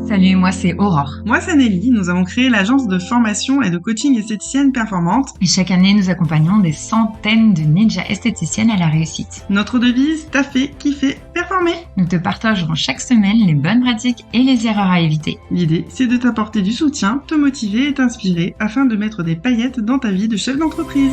Salut, moi c'est Aurore. Moi c'est Nelly, nous avons créé l'agence de formation et de coaching esthéticienne performante. Et chaque année, nous accompagnons des centaines de ninjas esthéticiennes à la réussite. Notre devise, taffer, kiffer, performer. Nous te partagerons chaque semaine les bonnes pratiques et les erreurs à éviter. L'idée, c'est de t'apporter du soutien, te motiver et t'inspirer afin de mettre des paillettes dans ta vie de chef d'entreprise.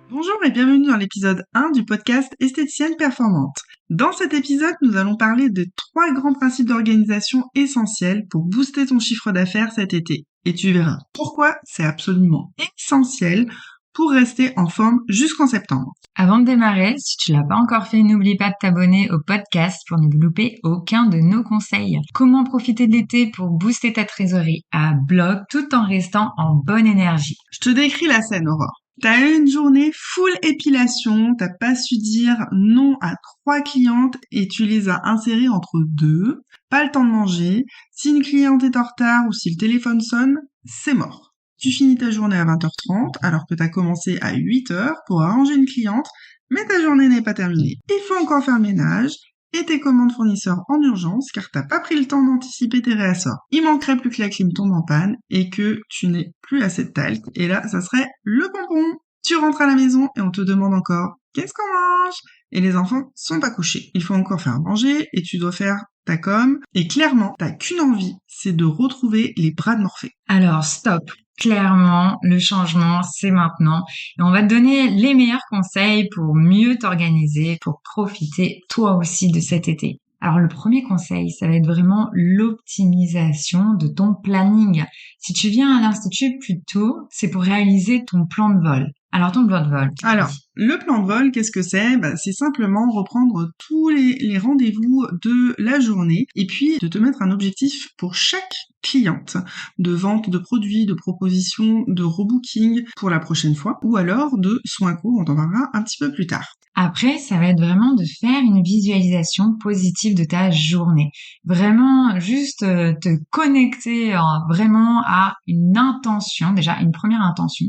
Bonjour et bienvenue dans l'épisode 1 du podcast Esthéticienne Performante. Dans cet épisode, nous allons parler de 3 grands principes d'organisation essentiels pour booster ton chiffre d'affaires cet été. Et tu verras pourquoi c'est absolument essentiel pour rester en forme jusqu'en septembre. Avant de démarrer, si tu l'as pas encore fait, n'oublie pas de t'abonner au podcast pour ne louper aucun de nos conseils. Comment profiter de l'été pour booster ta trésorerie à bloc tout en restant en bonne énergie. Je te décris la scène, Aurore. T'as eu une journée full épilation, t'as pas su dire non à 3 clientes et tu les as insérées entre 2, pas le temps de manger, si une cliente est en retard ou si le téléphone sonne, c'est mort. Tu finis ta journée à 20h30 alors que t'as commencé à 8h pour arranger une cliente, mais ta journée n'est pas terminée. Il faut encore faire le ménage et tes commandes fournisseurs en urgence car t'as pas pris le temps d'anticiper tes réassorts. Il manquerait plus que la clim tombe en panne et que tu n'aies plus assez de talc et là ça serait le bonbon. Tu rentres à la maison et on te demande encore qu'est-ce qu'on mange et les enfants sont pas couchés. Il faut encore faire manger et tu dois faire ta com et clairement t'as qu'une envie, c'est de retrouver les bras de Morphée. Alors stop. Clairement, le changement, c'est maintenant. Et on va te donner les meilleurs conseils pour mieux t'organiser, pour profiter toi aussi de cet été. Alors le premier conseil, ça va être vraiment l'optimisation de ton planning. Si tu viens à l'Institut plus tôt, c'est pour réaliser ton plan de vol. Alors ton plan de vol. Alors, le plan de vol, qu'est-ce que c'est ? C'est simplement reprendre tous les rendez-vous de la journée et puis de te mettre un objectif pour chaque cliente de vente de produits, de propositions, de rebooking pour la prochaine fois ou alors de soins courts, on en parlera un petit peu plus tard. Après, ça va être vraiment de faire une visualisation positive de ta journée. Vraiment, juste te connecter vraiment à une intention, déjà une première intention,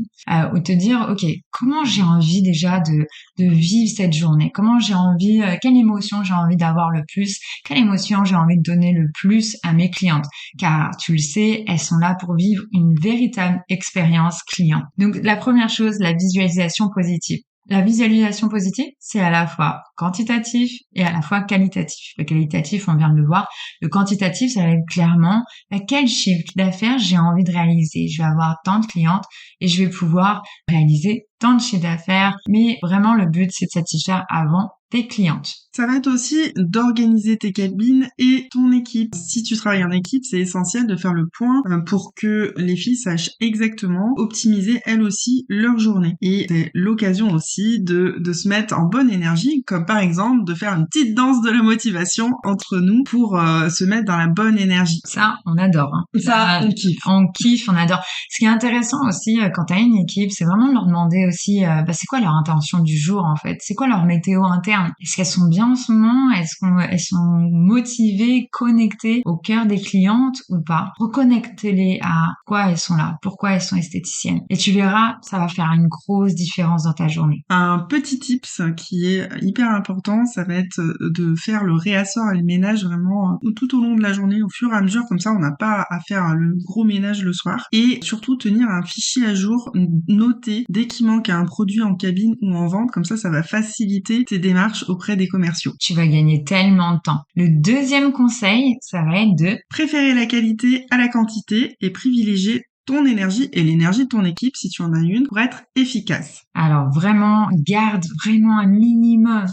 ou te dire, ok, comment j'ai envie déjà de vivre cette journée ? Comment j'ai envie, quelle émotion j'ai envie d'avoir le plus ? Quelle émotion j'ai envie de donner le plus à mes clientes ? Car tu le sais, elles sont là pour vivre une véritable expérience client. Donc la première chose, la visualisation positive. La visualisation positive, c'est à la fois quantitatif et à la fois qualitatif. Le qualitatif, on vient de le voir. Le quantitatif, ça va être clairement quel chiffre d'affaires j'ai envie de réaliser. Je vais avoir tant de clientes et je vais pouvoir réaliser tant de chiffre d'affaires. Mais vraiment, le but, c'est de satisfaire avant tes clientes. Ça va être aussi d'organiser tes cabines et ton équipe. Si tu travailles en équipe, c'est essentiel de faire le point pour que les filles sachent exactement optimiser elles aussi leur journée. Et c'est l'occasion aussi de se mettre en bonne énergie, comme par exemple de faire une petite danse de la motivation entre nous pour se mettre dans la bonne énergie. Ça, on adore. Hein. Ça, on kiffe. On kiffe, on adore. Ce qui est intéressant aussi quand tu as une équipe, c'est vraiment de leur demander aussi c'est quoi leur intention du jour en fait. C'est quoi leur météo interne. Est-ce qu'elles sont bien en ce moment ? Est-ce qu'elles sont motivées, connectées au cœur des clientes ou pas ? Reconnectez-les à quoi elles sont là, pourquoi elles sont esthéticiennes. Et tu verras, ça va faire une grosse différence dans ta journée. Un petit tips qui est hyper important, ça va être de faire le réassort et le ménage vraiment tout au long de la journée, au fur et à mesure, comme ça on n'a pas à faire le gros ménage le soir. Et surtout tenir un fichier à jour, noter dès qu'il manque un produit en cabine ou en vente, comme ça va faciliter tes démarches auprès des commerciaux. Tu vas gagner tellement de temps. Le deuxième conseil, ça va être de préférer la qualité à la quantité et privilégier ton énergie et l'énergie de ton équipe, si tu en as une, pour être efficace. Alors vraiment, garde vraiment un minimum,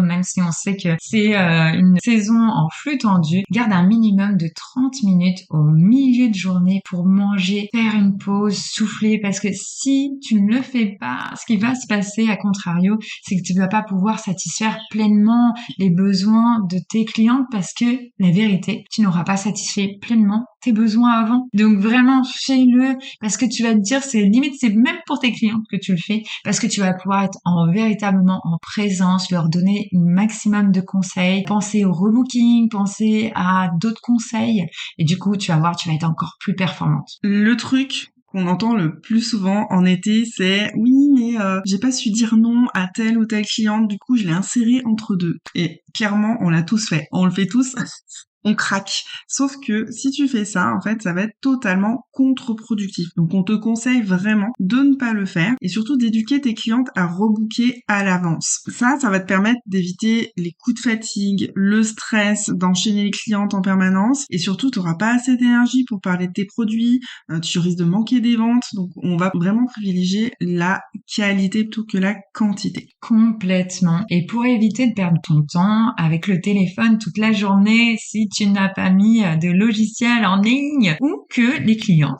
même si on sait que c'est une saison en flux tendu, garde un minimum de 30 minutes au milieu de journée pour manger, faire une pause, souffler, parce que si tu ne le fais pas, ce qui va se passer à contrario, c'est que tu ne vas pas pouvoir satisfaire pleinement les besoins de tes clientes parce que la vérité, tu n'auras pas satisfait pleinement tes besoins avant. Donc vraiment, fais-le parce que tu vas te dire, c'est limite, c'est même pour tes clientes que tu le fais parce que tu vas pouvoir être véritablement en présence, leur donner un maximum de conseils, penser au rebooking, penser à d'autres conseils et du coup, tu vas voir, tu vas être encore plus performante. Le truc qu'on entend le plus souvent en été, c'est « oui, mais j'ai pas su dire non à telle ou telle cliente, du coup je l'ai inséré entre deux ». Et clairement, on l'a tous fait, on le fait tous. On craque. Sauf que si tu fais ça, en fait, ça va être totalement contre-productif. Donc, on te conseille vraiment de ne pas le faire et surtout d'éduquer tes clientes à rebooker à l'avance. Ça va te permettre d'éviter les coups de fatigue, le stress, d'enchaîner les clientes en permanence et surtout, tu n'auras pas assez d'énergie pour parler de tes produits, tu risques de manquer des ventes. Donc, on va vraiment privilégier la qualité plutôt que la quantité. Complètement. Et pour éviter de perdre ton temps avec le téléphone toute la journée, si tu n'as pas mis de logiciel en ligne ou que les clients,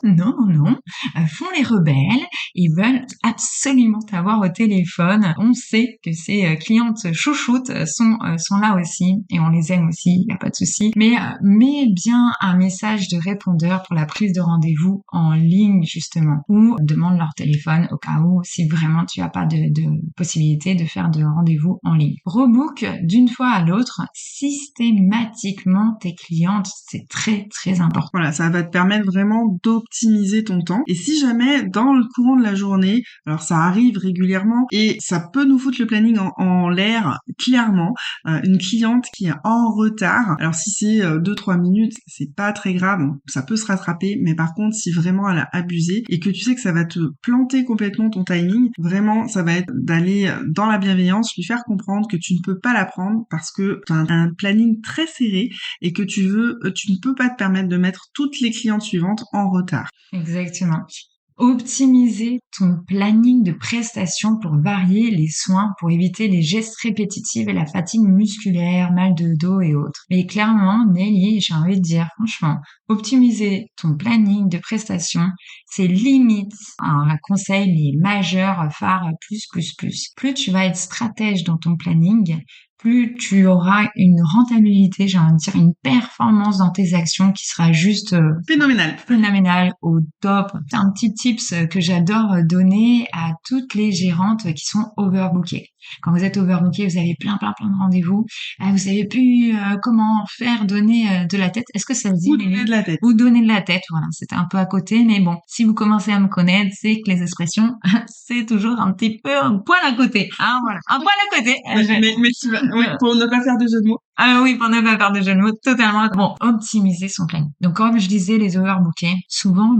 font les rebelles, ils veulent absolument t'avoir au téléphone. On sait que ces clientes chouchoutes sont là aussi et on les aime aussi, il n'y a pas de souci. Mais mets bien un message de répondeur pour la prise de rendez-vous en ligne justement ou demande leur téléphone au cas où si vraiment tu n'as pas de possibilité de faire de rendez-vous en ligne. Rebook d'une fois à l'autre systématiquement tes clientes, c'est très très important. Voilà, ça va te permettre vraiment d'optimiser ton temps. Et si jamais dans le courant de la journée, alors ça arrive régulièrement et ça peut nous foutre le planning en l'air, clairement, une cliente qui est en retard, alors si c'est 2-3 minutes, c'est pas très grave, ça peut se rattraper, mais par contre si vraiment elle a abusé et que tu sais que ça va te planter complètement ton timing, vraiment ça va être d'aller dans la bienveillance, lui faire comprendre que tu ne peux pas la prendre parce que tu as un planning très serré et que tu ne peux pas te permettre de mettre toutes les clientes suivantes en retard. Exactement. Optimiser ton planning de prestations pour varier les soins, pour éviter les gestes répétitifs et la fatigue musculaire, mal de dos et autres. Mais clairement, Nelly, j'ai envie de dire, franchement, optimiser ton planning de prestations, c'est limite un conseil les majeurs phares plus. Plus tu vas être stratège dans ton planning, plus tu auras une rentabilité, j'ai envie de dire, une performance dans tes actions qui sera juste phénoménale, au top. C'est un petit tips que j'adore donner à toutes les gérantes qui sont overbookées. Quand vous êtes overbooké, vous avez plein de rendez-vous, vous savez plus comment faire donner de la tête. Est-ce que ça se dit? Ou donner de la tête. Ou donner de la tête, voilà. C'était un peu à côté, mais bon, si vous commencez à me connaître, c'est que les expressions, c'est toujours un petit peu un poil à côté. Hein, voilà. Un poil à côté. Mais tu vas, oui, pour ne pas faire de jeu de mots. Ah oui, pour ne pas faire de jeu de mots, totalement. Bon, optimiser son planning. Donc, comme je disais, les overbookés, souvent,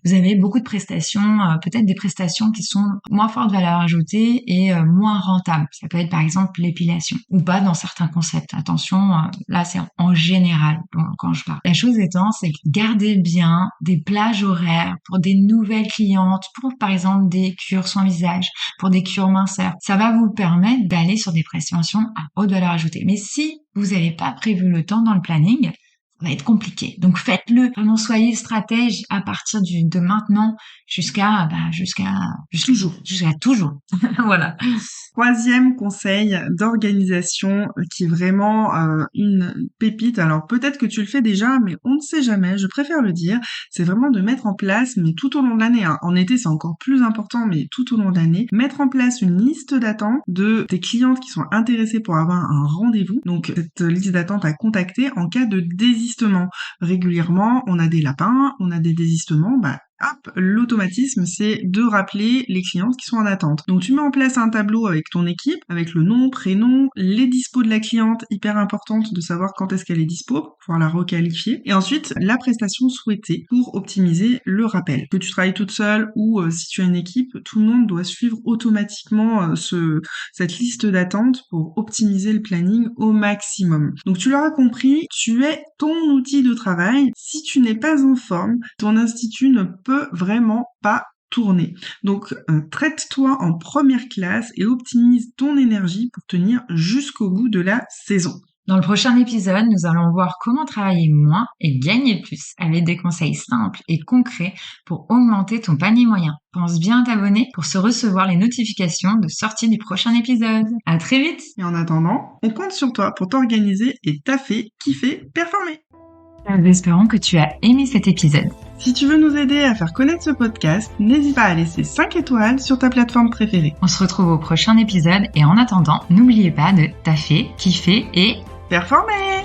vous avez beaucoup de prestations, peut-être des prestations qui sont moins forte valeur ajoutée et moins rentables. Ça peut être, par exemple, l'épilation. Ou pas dans certains concepts. Attention, là, c'est en général quand je parle. La chose étant, c'est que gardez bien des plages horaires pour des nouvelles clientes, pour, par exemple, des cures soins visage, pour des cures minceurs. Ça va vous permettre d'aller sur des prestations à haute valeur ajoutée. Mais si vous n'avez pas prévu le temps dans le planning, ça va être compliqué. Donc faites-le. Vraiment, soyez stratège à partir de maintenant jusqu'à toujours. Voilà. Troisième conseil d'organisation qui est vraiment une pépite. Alors peut-être que tu le fais déjà, mais on ne sait jamais. Je préfère le dire. C'est vraiment de mettre en place, mais tout au long de l'année. Hein. En été, c'est encore plus important, mais tout au long de l'année, mettre en place une liste d'attente de tes clientes qui sont intéressées pour avoir un rendez-vous. Donc cette liste d'attente à contacter en cas de désistement. Régulièrement, on a des lapins, on a des désistements, hop, l'automatisme, c'est de rappeler les clientes qui sont en attente. Donc, tu mets en place un tableau avec ton équipe, avec le nom, prénom, les dispos de la cliente, hyper importante de savoir quand est-ce qu'elle est dispo, pour pouvoir la requalifier. Et ensuite, la prestation souhaitée pour optimiser le rappel. Que tu travailles toute seule ou si tu as une équipe, tout le monde doit suivre automatiquement cette liste d'attente pour optimiser le planning au maximum. Donc, tu l'auras compris, tu es ton outil de travail. Si tu n'es pas en forme, ton institut ne peut vraiment pas tourner. Donc, traite-toi en première classe et optimise ton énergie pour tenir jusqu'au bout de la saison. Dans le prochain épisode, nous allons voir comment travailler moins et gagner plus avec des conseils simples et concrets pour augmenter ton panier moyen. Pense bien à t'abonner pour se recevoir les notifications de sortie du prochain épisode. À très vite! Et en attendant, on compte sur toi pour t'organiser et taffer, kiffer, performer. Nous espérons que tu as aimé cet épisode. Si tu veux nous aider à faire connaître ce podcast, n'hésite pas à laisser 5 étoiles sur ta plateforme préférée. On se retrouve au prochain épisode et en attendant, n'oubliez pas de taffer, kiffer et performer!